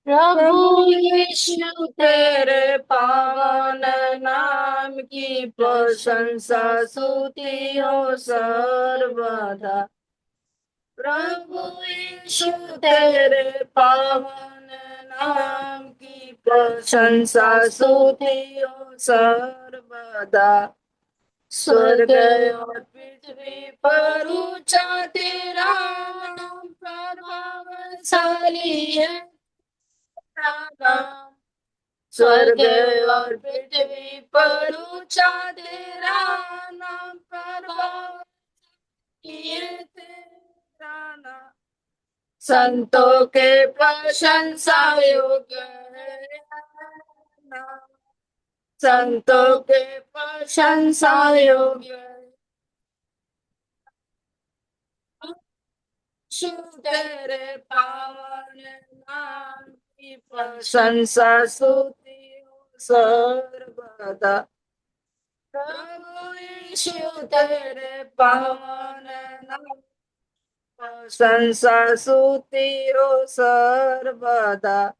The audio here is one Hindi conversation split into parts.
प्रभु प्रभु यीशु तेरे पावन नाम की प्रशंसा स्तुति हो सर्वदा। प्रभु यीशु तेरे पावन नाम की प्रशंसा स्तुति हो सर्वदा। स्वर्ग और पृथ्वी पर ऊंचा तेरा नाम प्रभावशाली है तेरा नाम। स्वर्ग और पृथ्वी पर ऊंचा तेरा नाम प्रभावशाली है तेरा नाम। संतों के प्रशंसा योग्य है नाम। संतों के प्रशंसा योग्य है। यीशु तेरे पावन नाम की प्रशंसा स्तुति हो सर्वदा। प्रभु यीशु तेरे पावन नाम प्रशंसा स्तुति हो सर्वदा।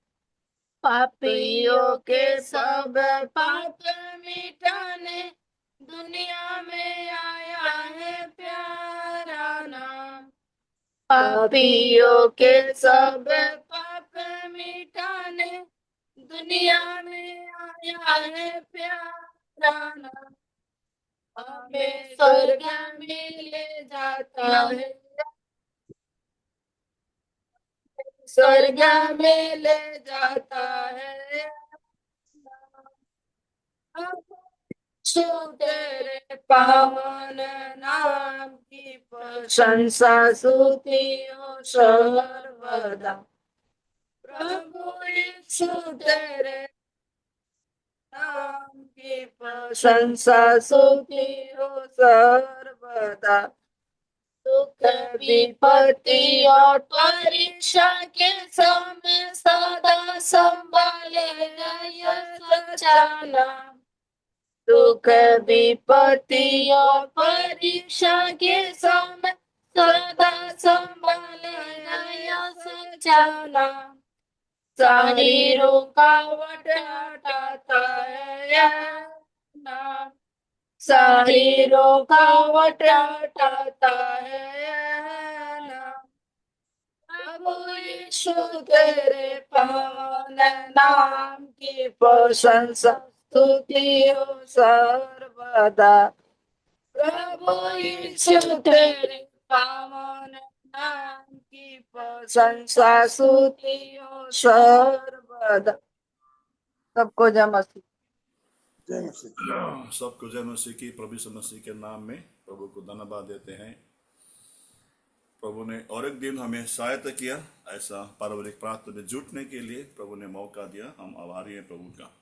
पापियों के सब पाप मिटाने दुनिया में आया है प्यारा नाम। पापियों के सब पाप मिटाने दुनिया में आया है प्यारा नाम। हमें स्वर्ग में ले जाता है। स्वर्ग में ले जाता है। यीशु तेरे पावन नाम की प्रशंसा स्तुति हो सर्वदा। प्रभु यीशु तेरे नाम की प्रशंसा स्तुति हो सर्वदा। दुख विपत्ति और परीक्षा के समय सदा संभालेगा यह सच्चा नाम। दुख विपत्ति और परीक्षा के समय सदा संभालेगा यह सच्चा नाम। सारी रुकावट हटाता है यह नाम। सारी रुकावट हटाता है यह नाम। प्रभु यीशु तेरे पावन नाम की प्रशंसा स्तुति हो सर्वदा। प्रभु यीशु तेरे पावन नाम की प्रशंसा स्तुति हो सर्वदा। सबको जय मसीह। जय मसीह। सबको जय मसीह की। प्रभु यीशु मसीह के नाम में प्रभु को धन्यवाद देते हैं। प्रभु ने और एक दिन हमें सहायता किया, ऐसा पारिवारिक प्रार्थना में जुटने के लिए प्रभु ने मौका दिया। हम आभारी हैं प्रभु का।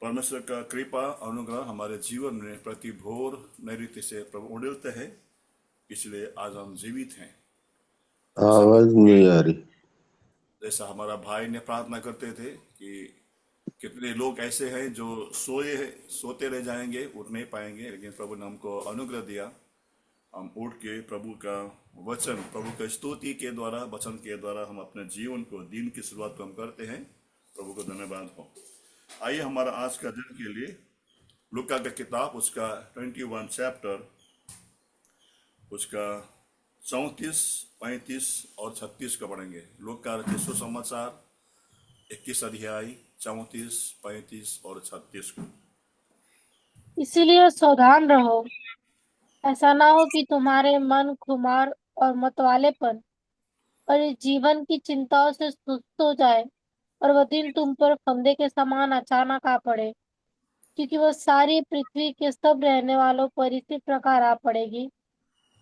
परमेश्वर का कृपा अनुग्रह हमारे जीवन में प्रति भोर नई रीति से प्रभु उड़ते हैं, इसलिए आज हम जीवित हैं। आवाज नहीं आ रही। जैसा हमारा भाई ने प्रार्थना करते थे कि कितने लोग ऐसे हैं जो सोते रह जाएंगे, उठ नहीं पाएंगे, लेकिन प्रभु ने हमको अनुग्रह दिया। हम उठ के प्रभु का वचन, प्रभु का स्तुति के द्वारा, वचन के द्वारा हम अपने जीवन को, दिन की शुरुआत को हम करते हैं। प्रभु को धन्यवाद हो। आइए हमारा आज का दिन के लिए लूका का किताब, उसका 21 चैप्टर, उसका 34, 35 और 36 का पढ़ेंगे। लूका का सुसमाचार 21 अध्याय 34, 35 और 36 को। इसीलिए सावधान रहो, ऐसा ना हो कि तुम्हारे मन खुमार और मतवालेपन और इस जीवन की चिंताओं से सुस्त हो जाए और वह दिन तुम पर फंदे के समान अचानक आ पड़े, क्योंकि वह सारी पृथ्वी के सब रहने वालों पर इसी प्रकार आ पड़ेगी।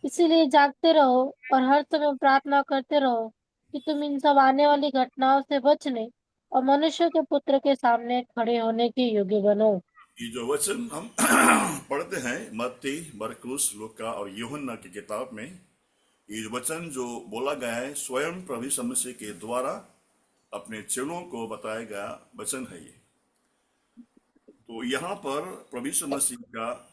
इसीलिए जागते रहो और हर समय प्रार्थना करते रहो कि तुम इन सब आने वाली घटनाओं से बचने और मनुष्य के पुत्र के सामने खड़े होने के योग्य बनो। ये जो वचन हम पढ़ते हैं मत्ती, मरकुस, लूका और यूहन्ना की किताब में, ये वचन जो बोला गया है स्वयं प्रभु यीशु मसीह के द्वारा अपने चेलों को बताया गया वचन है ये। तो यहाँ पर प्रभु यीशु मसीह का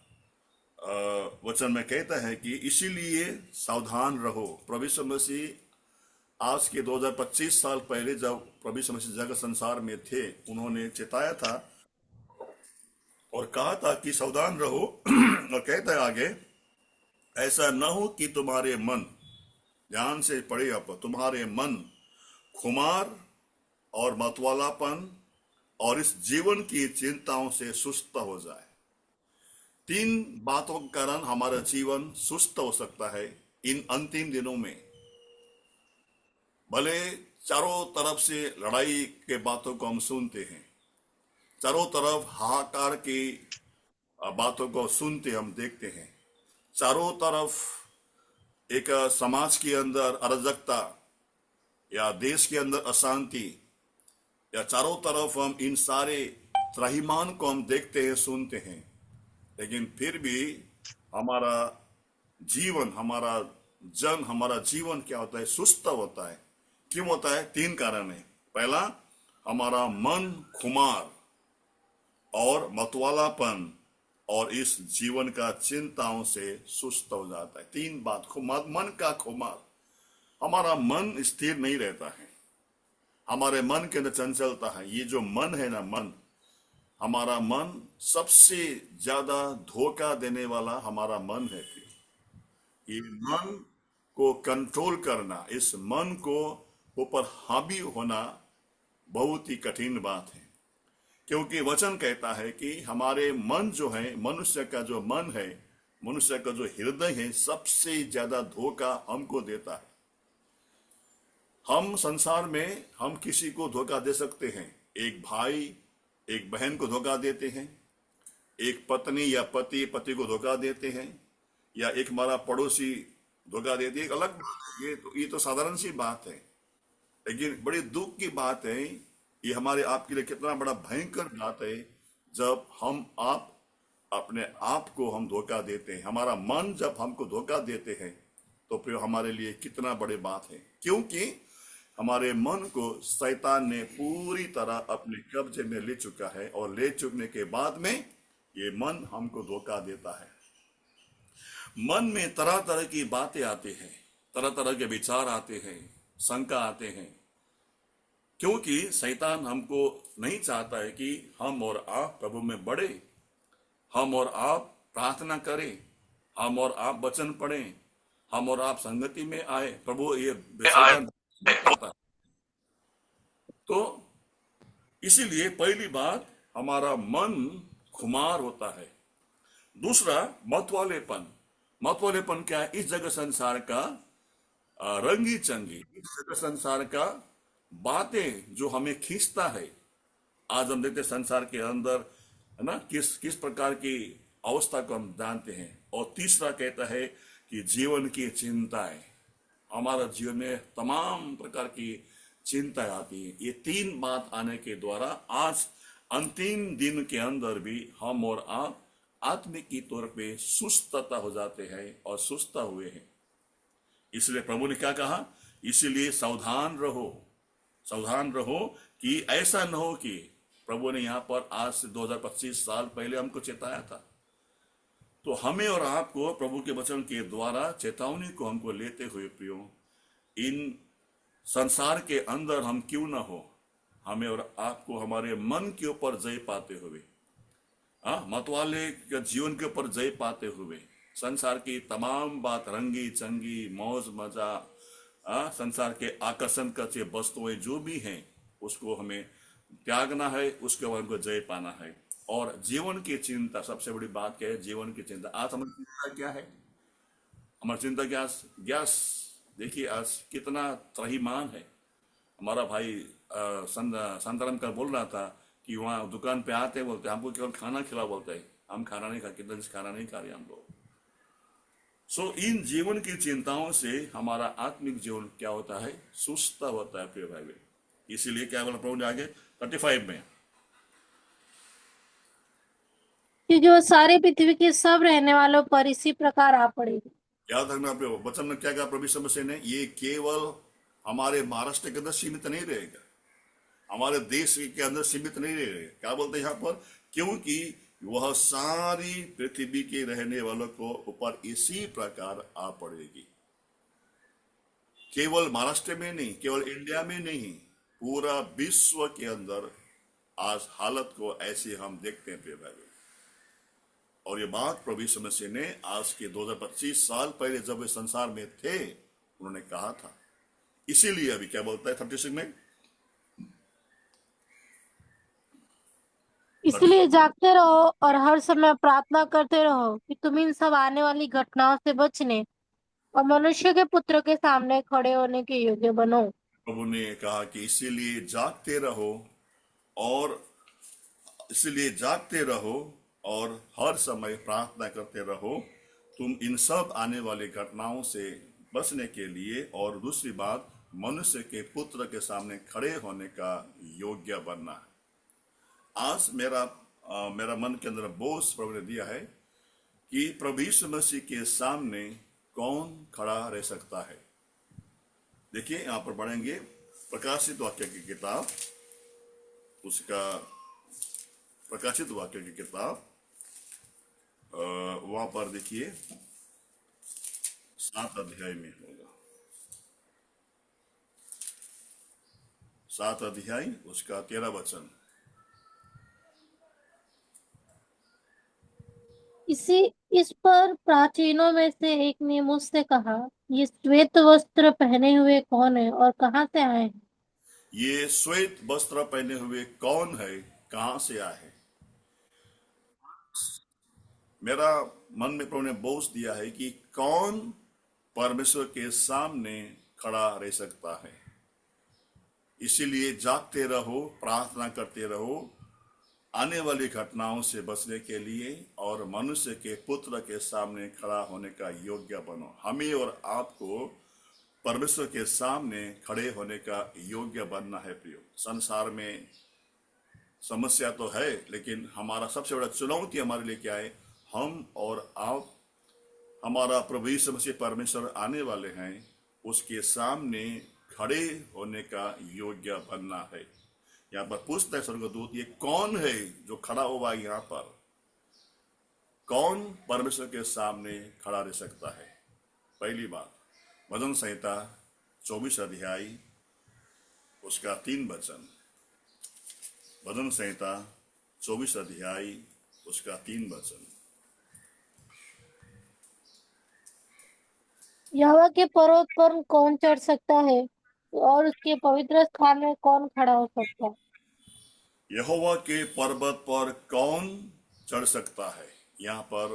वचन में कहता है कि इसीलिए सावधान रहो। प्रभु यीशु मसीह आज के 2025 साल पहले जब प्रभु यीशु मसीह जगत संसार में थे, उन्होंने चेताया था और कहा था कि सावधान रहो और कहता है आगे, ऐसा न हो कि तुम्हारे मन, ध्यान से पढ़े आप, तुम्हारे मन खुमार और मतवालापन और इस जीवन की चिंताओं से सुस्त हो जाए। 3 बातों के कारण हमारा जीवन सुस्त हो सकता है इन अंतिम दिनों में। भले चारों तरफ से लड़ाई के बातों को हम सुनते हैं, चारों तरफ हाहाकार की बातों को सुनते हम देखते हैं, चारों तरफ एक समाज के अंदर अराजकता या देश के अंदर अशांति, या चारों तरफ हम इन सारे त्राहिमाम को हम देखते हैं, सुनते हैं, लेकिन फिर भी हमारा जीवन, हमारा जीवन क्या होता है? सुस्त होता है। क्यों होता है? 3 कारण है। पहला, हमारा मन खुमार और मतवालापन और इस जीवन का चिंताओं से सुस्त हो जाता है। 3 बात। मन का खुमार, हमारा मन स्थिर नहीं रहता है, हमारे मन के अंदर चंचलता है। ये जो मन है ना, हमारा मन सबसे ज्यादा धोखा देने वाला हमारा मन है। ये मन को कंट्रोल करना, इस मन को ऊपर हावी होना बहुत ही कठिन बात है, क्योंकि वचन कहता है कि हमारे मन जो है, मनुष्य का जो मन है, मनुष्य का जो हृदय है, सबसे ज्यादा धोखा हमको देता है। हम संसार में हम किसी को धोखा दे सकते हैं। एक भाई एक बहन को धोखा देते हैं, एक पत्नी या पति को धोखा देते हैं, या एक हमारा पड़ोसी धोखा देती है। एक अलग बात है, ये तो साधारण सी बात है, लेकिन बड़ी दुख की बात है। ये हमारे आप के लिए कितना बड़ा भयंकर बात है जब आप अपने आप को हम धोखा देते हैं। हमारा मन जब हमको धोखा देते हैं तो फिर हमारे लिए कितना बड़ी बात है, क्योंकि हमारे मन को शैतान ने पूरी तरह अपने कब्जे में ले चुका है, और ले चुकने के बाद में ये मन हमको धोखा देता है। मन में तरह तरह की बातें आती हैं, तरह तरह के विचार आते हैं, शंका आते हैं, क्योंकि शैतान हमको नहीं चाहता है कि हम और आप प्रभु में बढ़े, हम और आप प्रार्थना करें, हम और आप वचन पढ़ें, हम और आप संगति में आए। प्रभु ये शैतान करता है। तो इसीलिए पहली बात, हमारा मन खुमार होता है। दूसरा, मतवालेपन क्या है? इस जगत संसार का रंगी चंगी, इस जगत संसार का बातें जो हमें खींचता है। आज हम देखते संसार के अंदर, है ना, किस प्रकार की अवस्था को हम जानते हैं। और तीसरा कहता है कि जीवन की चिंताएं, हमारा जीवन में तमाम प्रकार की चिंताएं आती है। ये 3 बात आने के द्वारा आज अंतिम दिन के अंदर भी हम और आप आत्मिक की तौर पे सुस्तता हो जाते हैं और सुस्ता हुए हैं। इसलिए प्रभु ने क्या कहा? इसीलिए सावधान रहो कि ऐसा न हो कि, प्रभु ने यहाँ पर आज से 2025 साल पहले हमको चेताया था। तो हमें और आपको प्रभु के वचन के द्वारा चेतावनी को हमको लेते हुए प्रियो, इन संसार के अंदर हम क्यों ना हो, हमें और आपको हमारे मन के ऊपर जय पाते हुए, मतवाले के जीवन के ऊपर जय पाते हुए, संसार की तमाम बात, रंगी चंगी मौज मजा, संसार के आकर्षण का वस्तुएं जो भी हैं, उसको हमें त्यागना है, उसके बाद हमको जय पाना है। और जीवन की चिंता, सबसे बड़ी बात क्या है? जीवन की चिंता। आज हमारी चिंता क्या है? हमारी चिंता क्या? देखिए आज कितना त्राहिमाम है। हमारा भाई संतराम का बोल रहा था कि वहाँ दुकान पे आते बोलते हमको केवल खाना खिलाओ, बोलते हैं हम खाना नहीं खा, कितने दिन से खाना नहीं खा रहे हम लोग। सो इन जीवन की चिंताओं से हमारा आत्मिक जीवन क्या होता है? सुस्त होता है प्रिय भाई। इसीलिए क्या बोला प्रभु ने आगे 35 में, क्योंकि वो सारे पृथ्वी के सब रहने वालों पर इसी प्रकार आ पड़ेगी। याद रखना प्रभु वचन में क्या कहा प्रभु यीशु मसीह ने? ये केवल हमारे महाराष्ट्र के अंदर सीमित नहीं रहेगा, हमारे देश के अंदर सीमित नहीं रहेगा। क्या बोलते हैं यहाँ पर? क्योंकि वह सारी पृथ्वी के रहने वालों को ऊपर इसी प्रकार आ पड़ेगी। केवल महाराष्ट्र में नहीं, केवल इंडिया में नहीं, पूरा विश्व के अंदर आज हालत को ऐसे हम देखते हैं प्रिय भाई। और ये बात प्रभु यीशु मसीह ने आज के 2025 साल पहले जब वे संसार में थे उन्होंने कहा था। इसीलिए अभी क्या बोलता है 36 में, इसलिए जागते रहो और हर समय प्रार्थना करते रहो कि तुम इन सब आने वाली घटनाओं से बचने और मनुष्य के पुत्र के सामने खड़े होने के योग्य बनो। प्रभु ने कहा कि इसीलिए जागते रहो और इसलिए जागते रहो और हर समय प्रार्थना करते रहो, तुम इन सब आने वाली घटनाओं से बचने के लिए, और दूसरी बात मनुष्य के पुत्र के सामने खड़े होने का योग्य बनना है। आज मेरा मन के अंदर बोझ प्रभु ने दिया है कि प्रभु यीशु मसीह के सामने कौन खड़ा रह सकता है। देखिए यहाँ पर पढ़ेंगे प्रकाशित वाक्य की किताब, उसका प्रकाशित वाक्य की किताब, वहां पर देखिए 7 अध्याय में होगा, 7 अध्याय उसका 13 वचन। इस पर प्राचीनों में से एक ने मुझसे कहा, ये श्वेत वस्त्र पहने हुए कौन है और कहाँ से आए हैं? ये श्वेत वस्त्र पहने हुए कौन है, कहां से आए हैं? मेरा मन में प्रभु ने बोझ दिया है कि कौन परमेश्वर के सामने खड़ा रह सकता है। इसीलिए जागते रहो, प्रार्थना करते रहो, आने वाली घटनाओं से बचने के लिए और मनुष्य के पुत्र के सामने खड़ा होने का योग्य बनो। हमें और आपको परमेश्वर के सामने खड़े होने का योग्य बनना है प्रियो। संसार में समस्या तो है, लेकिन हमारा सबसे बड़ा चुनौती हमारे लिए क्या है? हम और आप, हमारा प्रभु यीशु मसीह परमेश्वर आने वाले हैं, उसके सामने खड़े होने का योग्य बनना है। यहाँ पर पूछता है स्वर्गदूत, ये कौन है जो खड़ा हुआ यहाँ पर? कौन परमेश्वर के सामने खड़ा रह सकता है? पहली बात, भजन संहिता 24 अध्याय उसका 3 वचन। भजन संहिता 24 अध्याय उसका 3 वचन। यहोवा के पर्वत पर कौन चढ़ सकता है और उसके पवित्र स्थान में कौन खड़ा हो सकता है? यहोवा के पर्वत पर कौन चढ़ सकता है? यहाँ पर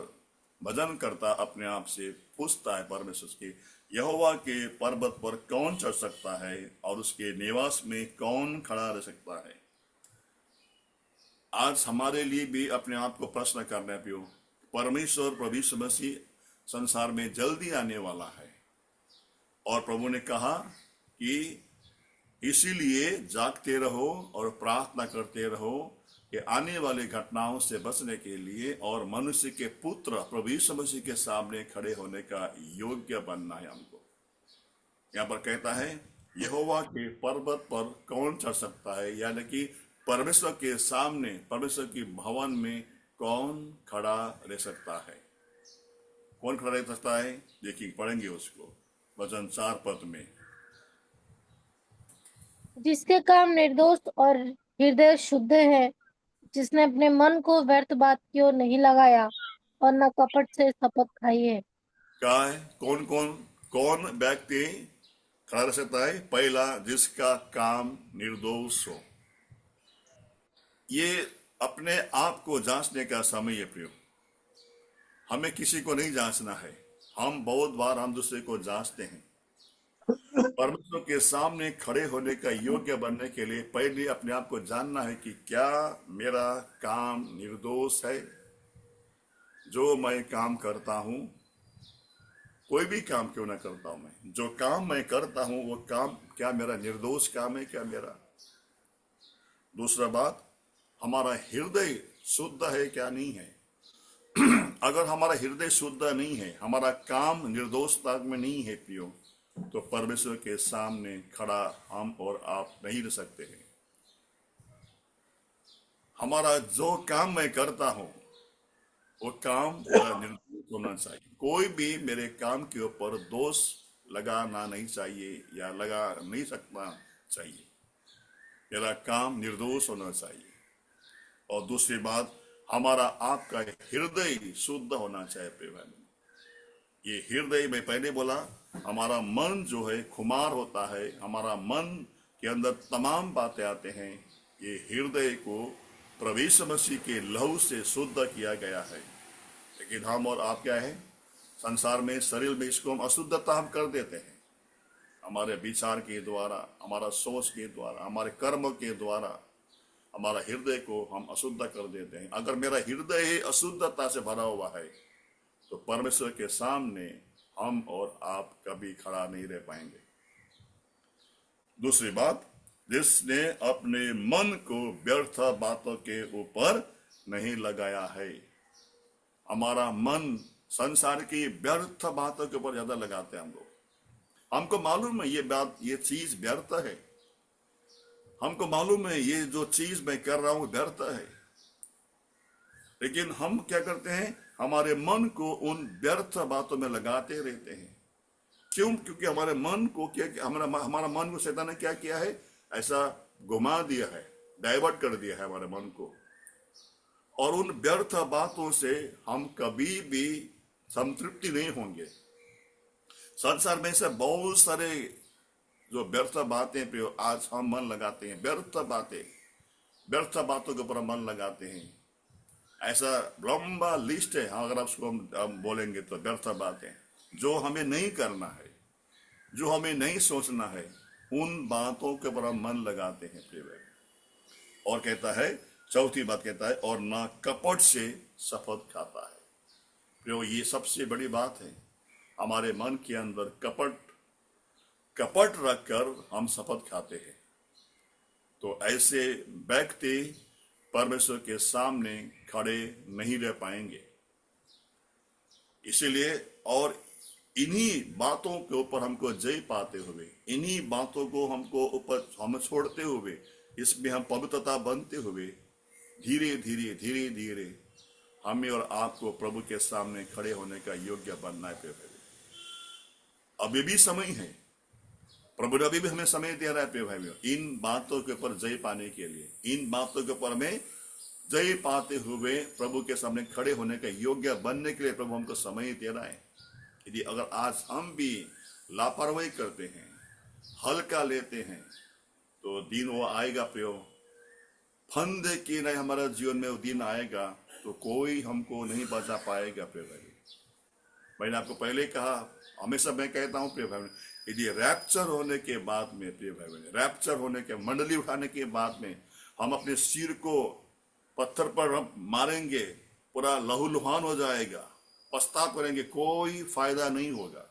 भजन करता अपने आप से पूछता है परमेश्वर के, यहोवा के पर्वत पर कौन चढ़ सकता है और उसके निवास में कौन खड़ा रह सकता है? आज हमारे लिए भी अपने आप को प्रश्न करना पियो। परमेश्वर प्रभु यीशु मसीह संसार में जल्दी आने वाला है और प्रभु ने कहा कि इसीलिए जागते रहो और प्रार्थना करते रहो कि आने वाली घटनाओं से बचने के लिए और मनुष्य के पुत्र प्रभु यीशु मसीह के सामने खड़े होने का योग्य बनना है हमको। यहाँ पर कहता है यहोवा के पर्वत पर कौन चढ़ सकता है, यानी कि परमेश्वर के सामने, परमेश्वर की भवन में कौन खड़ा रह सकता है? कौन खड़ा रह सकता है? देखिए पढ़ेंगे उसको वचन 4 पद में। जिसके काम निर्दोष और हृदय शुद्ध है, जिसने अपने मन को व्यर्थ बात की ओर नहीं लगाया और न कपट से शपथ खाई है। क्या है? कौन व्यक्ति खड़ा रह सकता है? पहला, जिसका काम निर्दोष हो। ये अपने आप को जांचने का समय है प्रियो। हमें किसी को नहीं जांचना है। हम बहुत बार हम दूसरे को जांचते हैं। परमेश्वर के सामने खड़े होने का योग्य बनने के लिए पहले अपने आप को जानना है कि क्या मेरा काम निर्दोष है? जो मैं काम करता हूं, कोई भी काम क्यों ना करता हूं, मैं जो काम मैं करता हूं वो काम क्या मेरा निर्दोष काम है क्या मेरा? दूसरा बात, हमारा हृदय शुद्ध है क्या नहीं है? अगर हमारा हृदय शुद्ध नहीं है, हमारा काम निर्दोषता में नहीं है प्रियो, तो परमेश्वर के सामने खड़ा हम और आप नहीं रह सकते हैं। हमारा जो काम मैं करता हूं वो काम मेरा निर्दोष होना चाहिए। कोई भी मेरे काम के ऊपर दोष लगाना नहीं चाहिए या लगा नहीं सकना चाहिए। मेरा काम निर्दोष होना चाहिए। और दूसरी बात, हमारा आपका हृदय शुद्ध होना चाहिए। प्रिय भाई बहन, ये हृदय में पहले बोला, हमारा मन जो है खुमार होता है, हमारा मन के अंदर तमाम बातें आते हैं। ये हृदय को प्रभु यीशु मसीह के लहू से शुद्ध किया गया है। लेकिन हम और आप क्या है, संसार में, शरीर में इसको हम अशुद्धता हम कर देते हैं। हमारे विचार के द्वारा, हमारा सोच के द्वारा, हमारे कर्म के द्वारा हमारा हृदय को हम अशुद्ध कर देते हैं। अगर मेरा हृदय ही अशुद्धता से भरा हुआ है तो परमेश्वर के सामने हम और आप कभी खड़ा नहीं रह पाएंगे। दूसरी बात, जिसने अपने मन को व्यर्थ बातों के ऊपर नहीं लगाया है। हमारा मन संसार की व्यर्थ बातों के ऊपर ज्यादा लगाते हैं हम लोग। हमको मालूम है ये बात, ये चीज व्यर्थ है। हमको मालूम है ये जो चीज मैं कर रहा हूं व्यर्थ है। लेकिन हम क्या करते हैं, हमारे मन को उन व्यर्थ बातों में लगाते रहते हैं। क्यों? क्योंकि हमारे मन को क्या, हमारा मन को शैतान ने क्या किया है, ऐसा घुमा दिया है, डाइवर्ट कर दिया है हमारे मन को। और उन व्यर्थ बातों से हम कभी भी संतृप्ति नहीं होंगे। संसार में से बहुत सारे जो व्यर्थ बातें पे आज हम मन लगाते हैं, व्यर्थ बातों के ऊपर हम मन लगाते हैं। ऐसा लंबा लिस्ट है, अगर आप उसको हम बोलेंगे तो व्यर्थ बातें जो हमें नहीं करना है, जो हमें नहीं सोचना है, उन बातों के ऊपर हम मन लगाते हैं प्रिय भाई। और कहता है, चौथी बात कहता है, और ना कपट से शपथ खाता है। प्रियो, ये सबसे बड़ी बात है। हमारे मन के अंदर कपट रखकर हम शपथ खाते हैं। तो ऐसे व्यक्ति परमेश्वर के सामने खड़े नहीं रह पाएंगे। इसीलिए और इन्हीं बातों के ऊपर हमको जय पाते हुए, इन्हीं बातों को हम छोड़ते हुए, इसमें हम पवित्रता बनते हुए धीरे धीरे हमें और आपको प्रभु के सामने खड़े होने का योग्य बनना है। अभी भी समय है, प्रभु ने अभी भी हमें समय दे रहा है प्रिय भाइयों, इन बातों के ऊपर जय पाने के लिए, इन बातों के ऊपर हमें जय पाते हुए प्रभु के सामने खड़े होने का योग्य बनने के लिए प्रभु हमको समय दे रहा है। यदि अगर आज हम भी लापरवाही करते हैं, हल्का लेते हैं, तो दिन वो आएगा प्रियो, फंद की नहीं हमारा जीवन में वो दिन आएगा तो कोई हमको नहीं बचा पाएगा प्रिय भाई। मैंने आपको पहले कहा, हमेशा मैं कहता हूं प्रिय भाई, यदि रैप्चर होने के बाद में प्रिय भाई, रैप्चर होने के मंडली उठाने के बाद में हम अपने सिर को पत्थर पर मारेंगे, पूरा लहूलुहान हो जाएगा, पछतावा करेंगे, कोई फायदा नहीं होगा।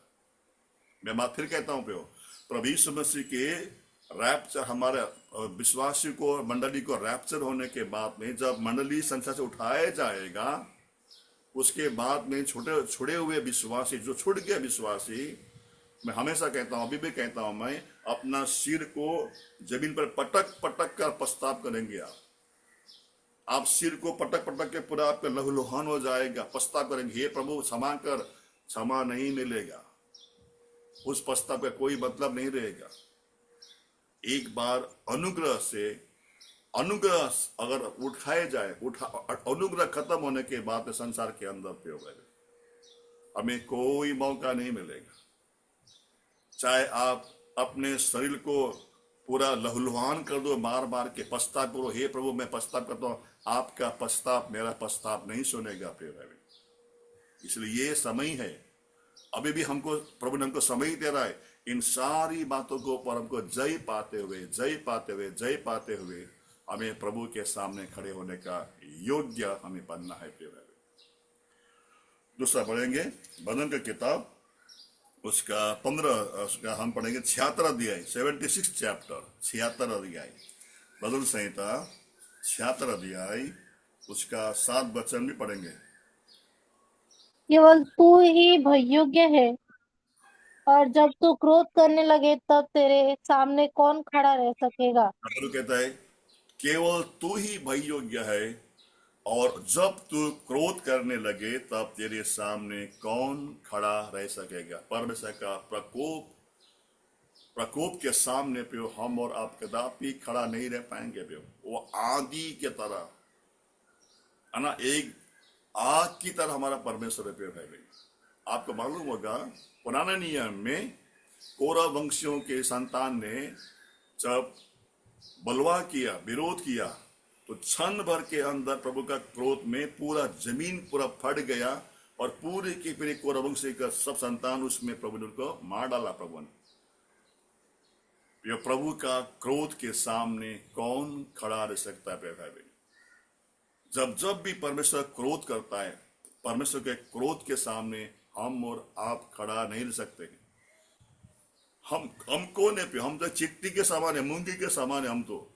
मैं बात फिर कहता हूं प्रियो, प्रभु यीशु मसीह के रैप्चर, हमारे विश्वासी को, मंडली को रैप्चर होने के बाद में जब मंडली संसार से उठाया जाएगा, उसके बाद में छुड़े हुए विश्वासी, जो छुट गए विश्वासी, मैं हमेशा कहता हूं, अभी भी कहता हूं, मैं अपना सिर को जमीन पर पटक पटक कर पछतावा करेंगे। आप सिर को पटक पटक के पूरा आपका लहूलुहान हो जाएगा, पछतावा करेंगे, हे प्रभु क्षमा कर, क्षमा नहीं मिलेगा, उस पछताव का कोई मतलब नहीं रहेगा। एक बार अनुग्रह अगर उठाए जाए, अनुग्रह खत्म होने के बाद संसार के अंदर पे होगा, हमें कोई मौका नहीं मिलेगा। चाहे आप अपने शरीर को पूरा लहूलुहान कर दो, मार मार के पछतावा करो, हे प्रभु मैं पछतावा करता हूं, आपका पछतावा मेरा पछतावा नहीं सुनेगा प्रिय भाई। इसलिए ये समय है, अभी भी हमको प्रभु ने हमको समय दे रहा है, इन सारी बातों को ऊपर हमको जय पाते हुए हमें प्रभु के सामने खड़े होने का योग्य हमें बनना है प्रिय भाई। दूसरा पढ़ेंगे भजन की किताब, उसका 15, उसका हम पढ़ेंगे 76 अध्याय, 76 चैप्टर, 76 अध्याय, भजन संहिता 76 अध्याय, उसका 7 वचन भी पढ़ेंगे। केवल तू ही भययोग्य है, और जब तू क्रोध करने लगे तब तेरे सामने कौन खड़ा रह सकेगा। कहता है केवल तू ही भय योग्य है, और जब तू क्रोध करने लगे तब तेरे सामने कौन खड़ा रह सकेगा। परमेश्वर का प्रकोप प्रकोप के सामने पे हम और आप कदापि खड़ा नहीं रह पाएंगे पे। वो आंधी के तरह है ना, एक आग की तरह हमारा परमेश्वर पे है। आपको मालूम होगा पुराने नियम में कौरव वंशियों के संतान ने जब बलवा किया, विरोध किया, तो क्षण भर के अंदर प्रभु का क्रोध में पूरा जमीन पूरा फट गया और पूरे के पूरे कौरव वंश का सब संतान उसमें प्रभु ने उनको मार डाला। प्रभु ने, यह प्रभु का क्रोध के सामने कौन खड़ा रह सकता है भाई। जब जब भी परमेश्वर क्रोध करता है, परमेश्वर के क्रोध के सामने हम और आप खड़ा नहीं रह सकते। हम कौन है? हम तो चिट्टी के समान है, मूंगी के समान है। हम तो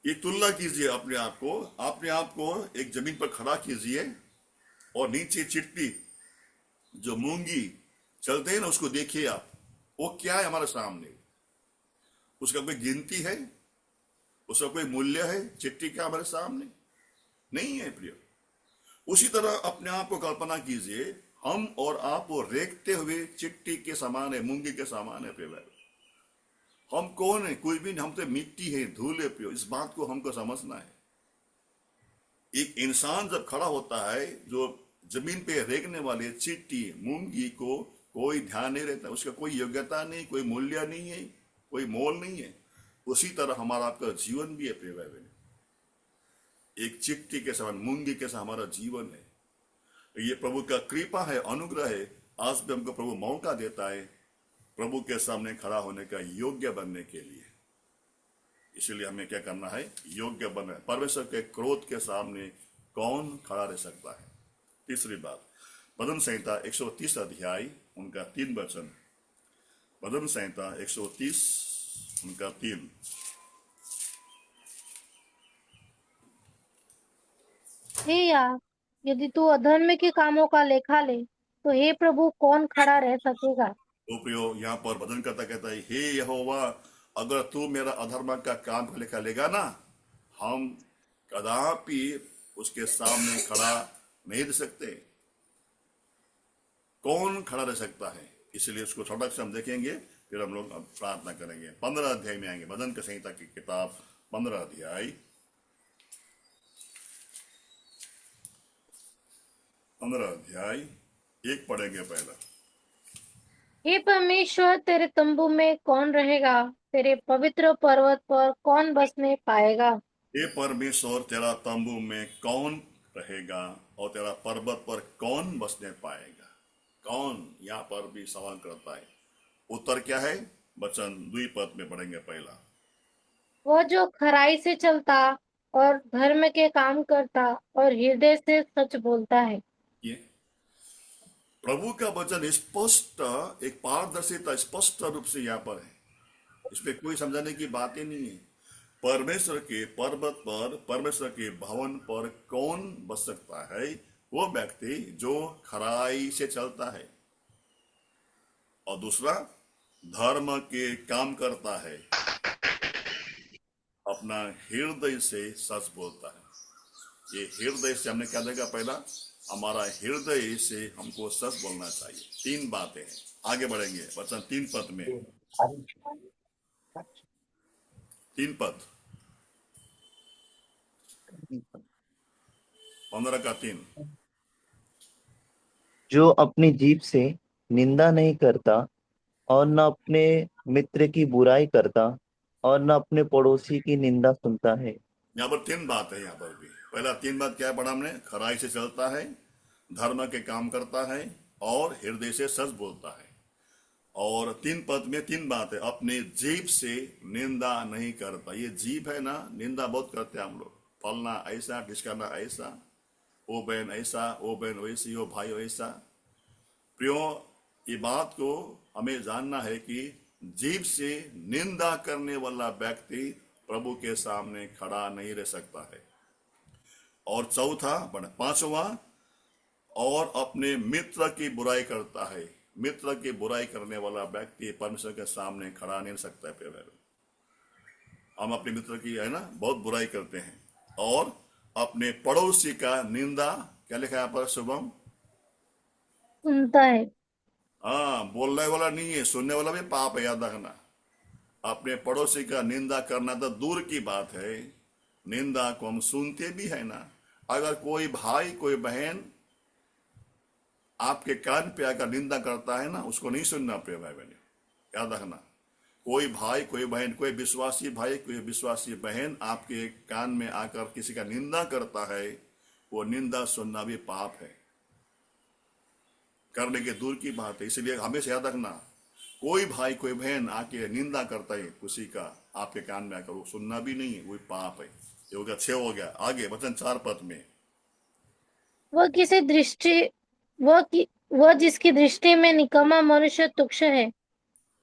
ये तुलना कीजिए अपने आप को एक जमीन पर खड़ा कीजिए और नीचे चिट्टी जो मूंगी चलते हैं ना, उसको देखिए आप, वो क्या है हमारे सामने। उसका कोई गिनती है? उसका कोई मूल्य है? चिट्टी क्या हमारे सामने नहीं है प्रिय। उसी तरह अपने आप को कल्पना कीजिए, हम और आप वो रेखते हुए चिट्टी के समान है, मूंगी के समान है प्रिय। हम कौन है? कोई भी नहीं, हम तो मिट्टी है, धूल है प्रिय। इस बात को हमको समझना है। एक इंसान जब खड़ा होता है, जो जमीन पे रेंगने वाले चिट्टी मूंगी को कोई ध्यान नहीं रहता, उसका कोई योग्यता नहीं, कोई मूल्य नहीं है, कोई मोल नहीं है। उसी तरह हमारा आपका जीवन भी है प्रिय भाई बहन। एक चिट्टी के समान, मूंगी के समान हमारा जीवन है। ये प्रभु का कृपा है, अनुग्रह है। आज भी हमको प्रभु मौका देता है प्रभु के सामने खड़ा होने का, योग्य बनने के लिए। इसलिए हमें क्या करना है? योग्य बनना है। परमेश्वर के क्रोध के सामने कौन खड़ा रह सकता है? तीसरी बात, भजन संहिता 130 अध्याय उनका 3 वचन। भजन संहिता 130 उनका 3। हे यार, यदि तू अधर्म के कामों का लेखा ले, तो हे प्रभु कौन खड़ा रह सकेगा। तो प्रियो, यहाँ पर भजन करता कहता है, हे यहोवा, अगर तू मेरा अधर्म का काम का लेखा लेगा ना, हम कदापि उसके सामने खड़ा नहीं रह सकते। कौन खड़ा रह सकता है? इसलिए उसको थोड़ा सा हम देखेंगे, फिर हम लोग अब प्रार्थना करेंगे। 15 अध्याय में आएंगे, भजन का संहिता की किताब 15 अध्याय, 15 अध्याय 1 पढ़ेंगे पहला। हे परमेश्वर, तेरे तंबू में कौन रहेगा, तेरे पवित्र पर्वत पर कौन बसने पाएगा। हे परमेश्वर, तेरा तंबू में कौन रहेगा और तेरा पर्वत पर कौन बसने पाएगा? कौन? यहाँ पर भी सवाल करता है। उत्तर क्या है? वचन 2 पद में पढ़ेंगे पहला। वह जो खराई से चलता और धर्म के काम करता और हृदय से सच बोलता है। ये प्रभु का वचन स्पष्ट, एक पारदर्शिता स्पष्ट रूप से यहाँ पर है। इसमें कोई समझाने की बात ही नहीं है। परमेश्वर के पर्वत पर, परमेश्वर के भवन पर कौन बस सकता है? वो व्यक्ति जो खराई से चलता है और दूसरा धर्म के काम करता है, अपना हृदय से सच बोलता है। ये हृदय से हमने क्या देखा? पहला, हमारा हृदय से हमको सच बोलना चाहिए। 3 बातें हैं। आगे बढ़ेंगे वचन 3 पद में। 3 पद, 15 का 3। जो अपनी जीभ से निंदा नहीं करता और न अपने मित्र की बुराई करता और न अपने पड़ोसी की निंदा सुनता है। यहाँ पर 3 बात है। यहाँ पर भी पहला 3 बात क्या पढ़ा हमने? खराई से चलता है, धर्म के काम करता है और हृदय से सच बोलता है। और 3 पद में 3 बात है। अपने जीभ से निंदा नहीं करता। ये जीभ है ना, निंदा बहुत करते हैं हम लोग। फलना ऐसा, ढिसकाना ऐसा, ओ बहन ऐसा, ओ बहन वैसी, ओ भाई वैसा। प्रियो, ये बात को हमें जानना है कि जीभ से निंदा करने वाला व्यक्ति प्रभु के सामने खड़ा नहीं रह सकता है। और चौथा, 5वां, और अपने मित्र की बुराई करता है। मित्र की बुराई करने वाला व्यक्ति परमेश्वर के सामने खड़ा नहीं रह सकता है। हम अपने मित्र की, है ना, बहुत बुराई करते हैं। और अपने पड़ोसी का निंदा, क्या लिखा है यहाँ पर शुभम? सुनता है। हाँ, बोलने वाला नहीं है, सुनने वाला भी पाप है, याद रखना। अपने पड़ोसी का निंदा करना तो दूर की बात है, निंदा को हम सुनते भी है ना। अगर कोई भाई कोई बहन आपके कान पे आकर निंदा करता है ना, उसको नहीं सुनना प्रिय भाई बहन, याद रखना। कोई भाई कोई बहन, कोई विश्वासी भाई कोई विश्वासी बहन आपके कान में आकर किसी का निंदा करता है, वो निंदा सुनना भी पाप है, करने के दूर की बात है। इसलिए हमेशा याद रखना, कोई भाई कोई बहन आके निंदा करता है किसी का आपके कान में आकर, वो सुनना भी नहीं है, वो पाप है। ये हो गया 6 हो गया। आगे वचन 4 पद में, वह किसी दृष्टि वह जिसकी दृष्टि में निकम्मा मनुष्य तुच्छ है,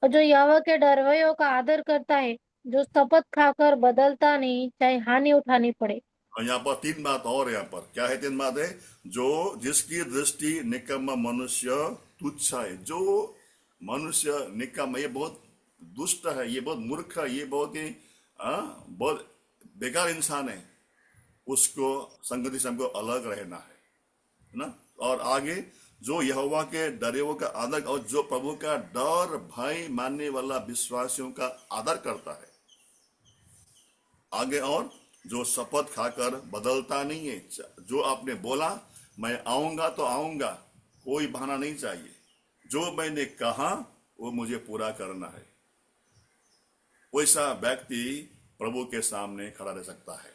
और जो यहोवा के डरवैयों का आदर करता है, जो शपथ खाकर बदलता नहीं, चाहे हानि उठानी पड़े। और यहाँ पर 3 बात और है। यहाँ पर क्या है? 3 बात है। जो जिसकी दृष्टि निकम्मा मनुष्य तुच्छ है, जो मनुष्य निकम्मा, ये बहुत दुष्ट है, ये बहुत मूर्ख है, ये बहुत ही बहुत बेकार इंसान है, उसको संगति से हमको अलग रहना है ना। और आगे, जो यहोवा के डरेवों का आदर, और जो प्रभु का डर भय मानने वाला विश्वासियों का आदर करता है। आगे, और जो शपथ खाकर बदलता नहीं है, जो आपने बोला मैं आऊंगा तो आऊंगा, कोई बहाना नहीं चाहिए, जो मैंने कहा वो मुझे पूरा करना है, वैसा व्यक्ति प्रभु के सामने खड़ा रह सकता है।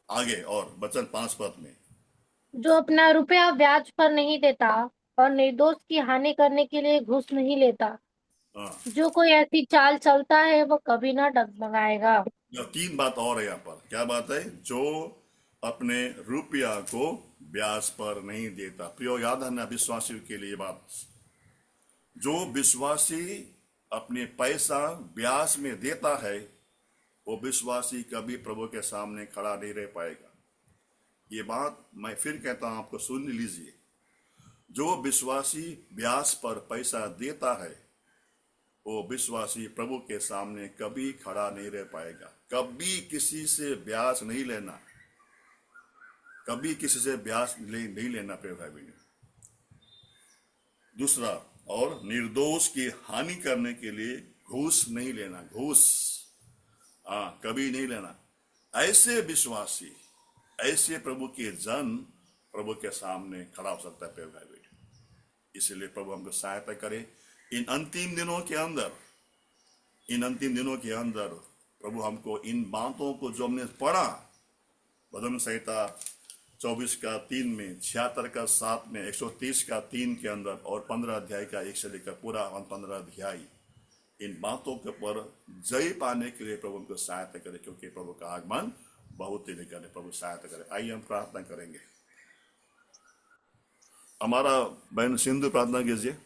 आगे, और वचन 5 पद में, जो अपना रुपया ब्याज पर नहीं देता और निर्दोष की हानि करने के लिए घूस नहीं लेता, हाँ, जो कोई ऐसी चाल चलता है वो कभी ना डगमगाएगा। यह 3 बात और है यहाँ पर। क्या बात है? जो अपने रुपया को ब्याज पर नहीं देता। प्रियो, याद है ना विश्वासियों के लिए बात, जो विश्वासी अपने पैसा ब्याज में देता है, वो विश्वासी कभी प्रभु के सामने खड़ा नहीं रह पाएगा। ये बात मैं फिर कहता हूं, आपको सुन लीजिए। जो विश्वासी ब्याज पर पैसा देता है, वो विश्वासी प्रभु के सामने कभी खड़ा नहीं रह पाएगा। कभी किसी से ब्याज नहीं लेना, कभी किसी से ब्याज नहीं लेना प्रिय भाई बहन। दूसरा, और निर्दोष की हानि करने के लिए घूस नहीं लेना, घूस कभी नहीं लेना। ऐसे विश्वासी, ऐसे प्रभु के जन प्रभु के सामने खड़ा हो सकता है प्रिय भाई बहन। इसलिए प्रभु हमको सहायता करे इन अंतिम दिनों के अंदर, इन अंतिम दिनों के अंदर प्रभु हमको इन बातों को जो हमने पढ़ा, भजन संहिता 24 का 3 में, 76 का 7 में, 130 का 3 के अंदर, और 15 अध्याय का 1 से लेकर पूरा 15 अध्याय, इन बातों के पर जय पाने के लिए प्रभु हमको सहायता करे, क्योंकि प्रभु का आगमन बहुत ही निकट है। प्रभु सहायता करे। आइए हम प्रार्थना करेंगे। हमारा बहन सिंधु प्रार्थना कीजिए।